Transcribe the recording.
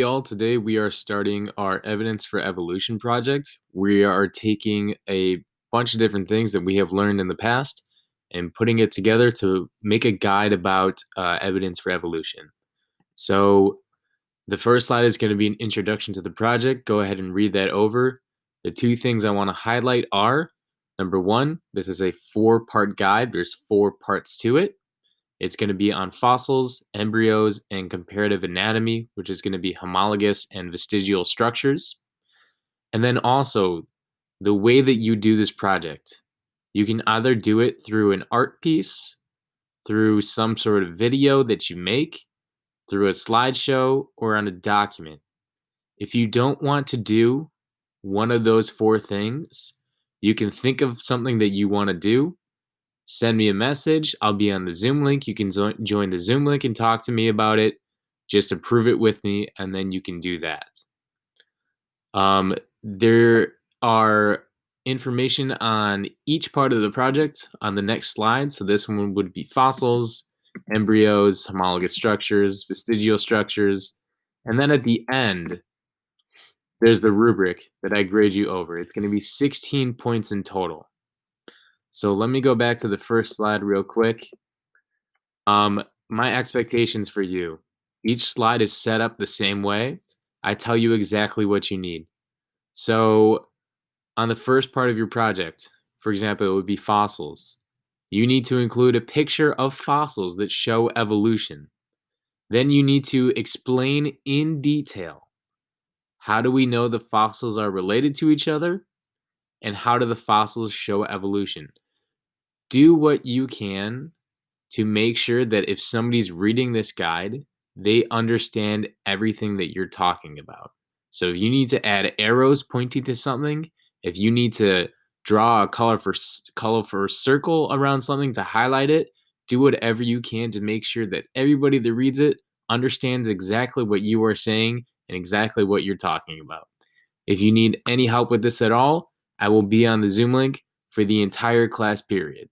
Hey all, today we are starting our evidence for evolution project. We are taking a bunch of different things that we have learned in the past and putting it together to make a guide about evidence for evolution. So the first slide is going to be an introduction to the project. Go ahead and read that over. The two things I want to highlight are, number one, this is a 4-part guide. There's 4 parts to it. It's going to be on fossils, embryos, and comparative anatomy, which is going to be homologous and vestigial structures. And then also, the way that you do this project, you can either do it through an art piece, through some sort of video that you make, through a slideshow, or on a document. If you don't want to do one of those 4 things, you can think of something that you want to do. Send me a message. I'll be on the Zoom link. You can join the Zoom link and talk to me about it. Just approve it with me, and then you can do that. There are information on each part of the project on the next slide. So this one would be fossils, embryos, homologous structures, vestigial structures. And then at the end, there's the rubric that I grade you over. It's going to be 16 points in total. So let me go back to the first slide real quick. My expectations for you. Each slide is set up the same way. I tell you exactly what you need. So on the first part of your project, for example, it would be fossils. You need to include a picture of fossils that show evolution. Then you need to explain in detail, how do we know the fossils are related to each other? And how do the fossils show evolution? Do what you can to make sure that if somebody's reading this guide, they understand everything that you're talking about. So if you need to add arrows pointing to something, if you need to draw a colorful circle around something to highlight it, do whatever you can to make sure that everybody that reads it understands exactly what you are saying and exactly what you're talking about. If you need any help with this at all, I will be on the Zoom link for the entire class period.